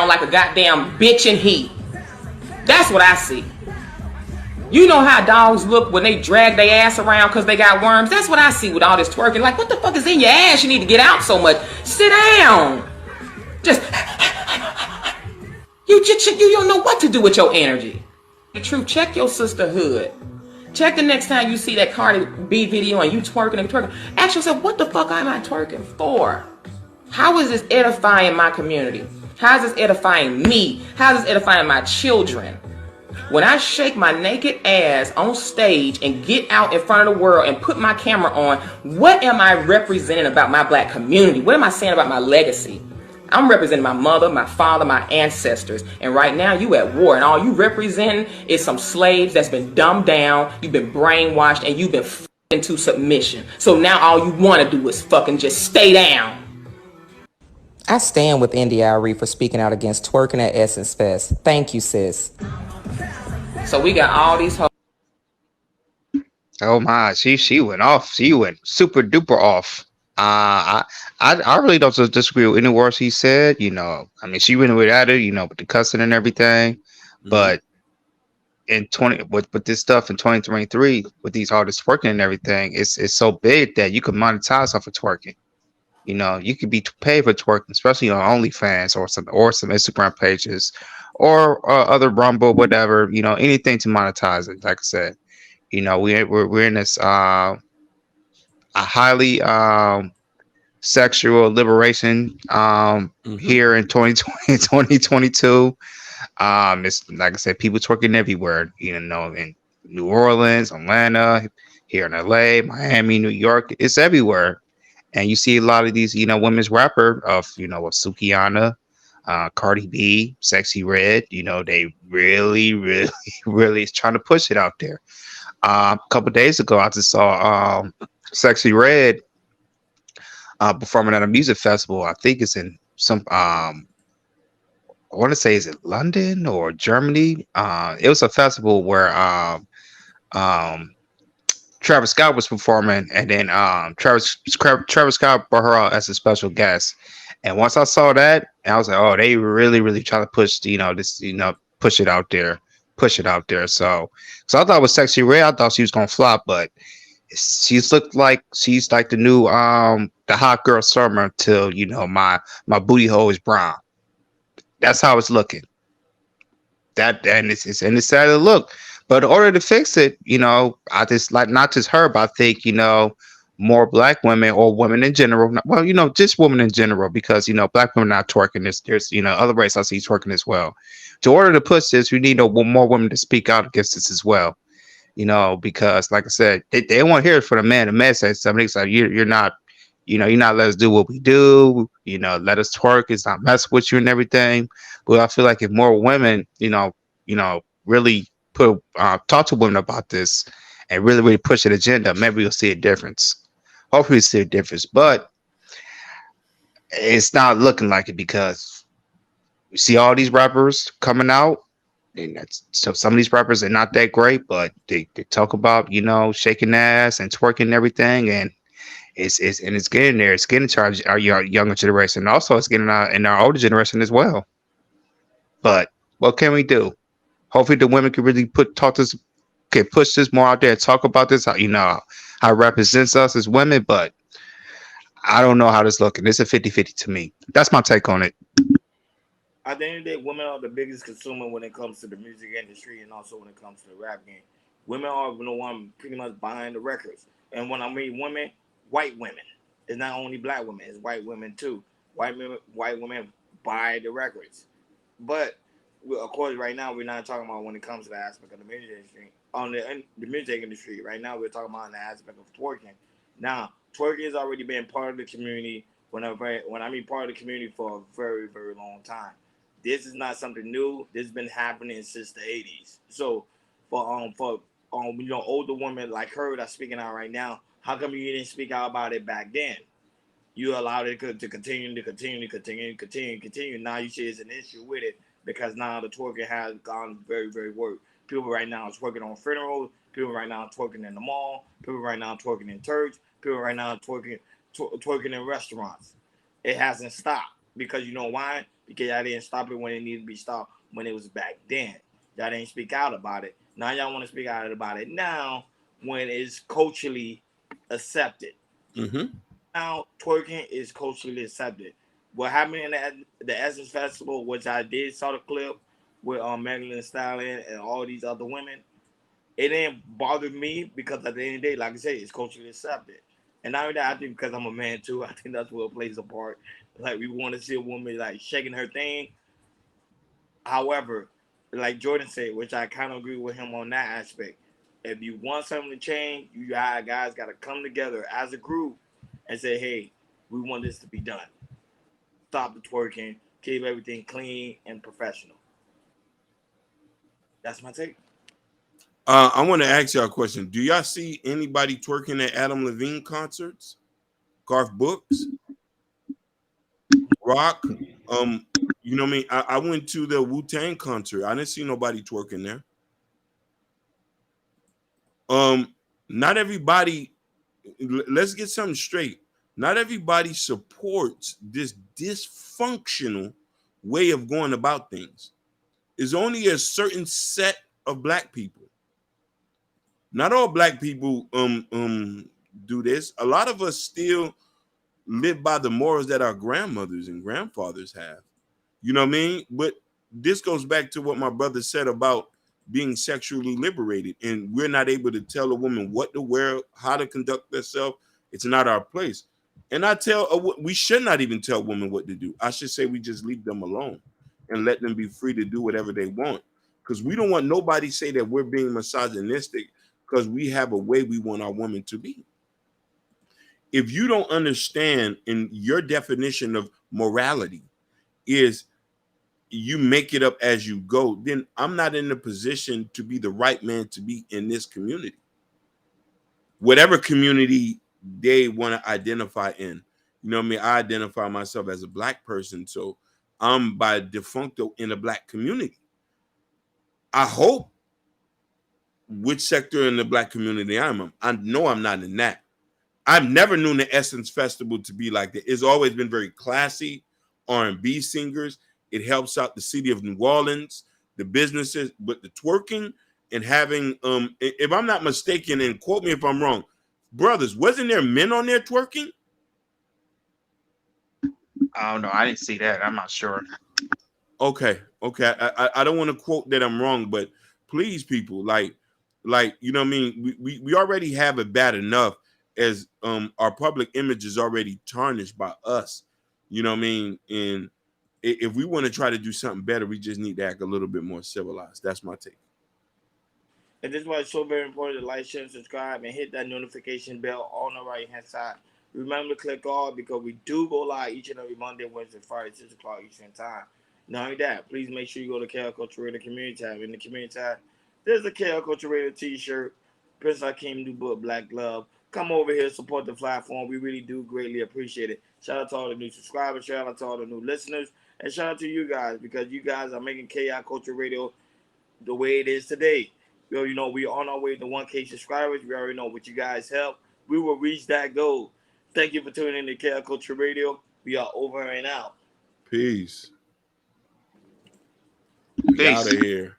like a goddamn bitch in heat. That's what I see. You know how dogs look when they drag their ass around because they got worms? That's what I see with all this twerking. Like, what the fuck is in your ass? You need to get out so much. Sit down. Just, you don't know what to do with your energy. The truth, check your sisterhood. Check the next time you see that Cardi B video and you twerking and twerking. Ask yourself, what the fuck am I twerking for? How is this edifying my community? How is this edifying me? How is this edifying my children? When I shake my naked ass on stage and get out in front of the world and put my camera on, what am I representing about my black community? What am I saying about my legacy? I'm representing my mother, my father, my ancestors. And right now you at war and all you representing is some slaves that's been dumbed down, you've been brainwashed, and you've been into submission. So now all you want to do is fucking just stay down. I stand with India.Arie for speaking out against twerking at Essence Fest. Thank you, sis. So we got all these hoes. Oh my, she went off. She went super duper off. I really don't disagree with any words he said. I mean, she went without it. With the cussing and everything. But in with this stuff in 2023, with these artists twerking and everything, it's so big that you can monetize off of twerking. You could be paid for twerking, especially on OnlyFans or some Instagram pages, or other Rumble, whatever. Anything to monetize it. Like I said, we're in this a highly sexual liberation here in 2020 2022. It's like I said, people twerking everywhere. In New Orleans, Atlanta, here in LA, Miami, New York. It's everywhere. And you see a lot of these, women's rapper of Sukiana, Cardi B, Sexy Red. They really, really, really is trying to push it out there. A couple days ago, I just saw Sexy Red performing at a music festival. I think it's in some. I want to say, is it London or Germany? It was a festival where um, Travis Scott was performing, and then Travis Scott brought her out as a special guest. And once I saw that, I was like, oh, they really, really try to push, this, push it out there, push it out there. So I thought it was Sexy Red. I thought she was gonna flop, but she's looked like she's like the new the hot girl summer till my booty hole is brown. That's how it's looking. That and it's sad to look. But in order to fix it, I just like not just her, but I think more black women or women in general. Well, just women in general, because black women are not twerking this. There's other races I see twerking as well. To order to push this, we need more women to speak out against this as well. Because like I said, they want to hear it for the man. The man says something like, you're not, you're not let us do what we do. Let us twerk. It's not mess with you and everything. But I feel like if more women, really talk to women about this and really, really push an agenda, maybe we'll see a difference. Hopefully, we'll see a difference. But it's not looking like it, because we see all these rappers coming out. And so some of these rappers are not that great, but they talk about shaking ass and twerking and everything, and it's getting there. It's getting to our younger generation, and also it's getting in our older generation as well. But what can we do? Hopefully, the women can really can push this more out there, talk about this. How it represents us as women, but I don't know how this looking. It's a 50-50 to me. That's my take on it. At the end of the day, women are the biggest consumer when it comes to the music industry and also when it comes to the rap game. Women are the one pretty much buying the records. And when I mean women, white women. It's not only black women, it's white women too. White women buy the records. But of course, right now we're not talking about when it comes to the aspect of the music industry. On the music industry, right now we're talking about the aspect of twerking. Now, twerking has already been part of the community. When I mean part of the community for a very, very long time. This is not something new. This has been happening since the '80s. So, for older women like her that's speaking out right now, how come you didn't speak out about it back then? You allowed it to continue to continue to continue to continue to continue. Now you see it's an issue with it because now the twerking has gone very, very work. People right now is twerking on funerals. People right now are twerking in the mall. People right now are twerking in church. People right now are twerking in restaurants. It hasn't stopped because you know why? because y'all didn't stop it when it needed to be stopped when it was back then. Y'all didn't speak out about it. Now y'all want to speak out about it now when it's culturally accepted. Mm-hmm. Now twerking is culturally accepted. What happened in the Essence Festival, which I did saw the clip with Megan Thee Stallion and all these other women, it didn't bother me because at the end of the day, like I said, it's culturally accepted. And not only that, I think because I'm a man too, I think that's what plays a part. Like we want to see a woman like shaking her thing. However, like Jordan said, which I kind of agree with him on that aspect. If you want something to change, you guys got to come together as a group and say, "Hey, we want this to be done. Stop the twerking. Keep everything clean and professional." That's my take. I want to ask y'all a question. Do y'all see anybody twerking at Adam Levine concerts? Garth Brooks, Rock. Um, you know what I mean? I went to the Wu-Tang concert. I didn't see nobody twerking there. Um, Not everybody. Let's get something straight. Not everybody supports this dysfunctional way of going about things. There's only a certain set of black people. Not all black people do this. A lot of us still live by the morals that our grandmothers and grandfathers have. You know what I mean? But this goes back to what my brother said about being sexually liberated, and we're not able to tell a woman what to wear, how to conduct herself. It's not our place. And we should not even tell women what to do. I should say we just leave them alone and let them be free to do whatever they want. Because we don't want nobody say that we're being misogynistic because we have a way we want our woman to be. If you don't understand in your definition of morality is you make it up as you go, then I'm not in the position to be the right man to be in this community. Whatever community they want to identify in. You know what I mean? I identify myself as a black person, so I'm by default in a black community. I hope which sector in the black community I'm in. I know I'm not in that. I've never known the Essence Festival to be like that. It's always been very classy, R&B singers. It helps out the city of New Orleans, the businesses, but the twerking and having, if I'm not mistaken, and quote me if I'm wrong, brothers, wasn't there men on there twerking? I don't know. I didn't see that. I'm not sure. Okay. I don't want to quote that I'm wrong, but please, people, like you know what I mean. We already have it bad enough as our public image is already tarnished by us. You know what I mean. And if we want to try to do something better, we just need to act a little bit more civilized. That's my take. And this is why it's so very important to like, share, and subscribe, and hit that notification bell on the right hand side. Remember to click all because we do go live each and every Monday, Wednesday, Friday, 6 o'clock Eastern Time. Not only that, please make sure you go to KL Culture Radio Community tab. In the Community tab, there's a KL Culture Radio t-shirt, Prince Hakeem New Book, Black Glove. Come over here, support the platform. We really do greatly appreciate it. Shout out to all the new subscribers, shout out to all the new listeners, and shout out to you guys because you guys are making KL Culture Radio the way it is today. You know, we're on our way to 1K subscribers. We already know what you guys help. We will reach that goal. Thank you for tuning in to KL Culture Radio. We are over and out. Peace. We out Peace. of here.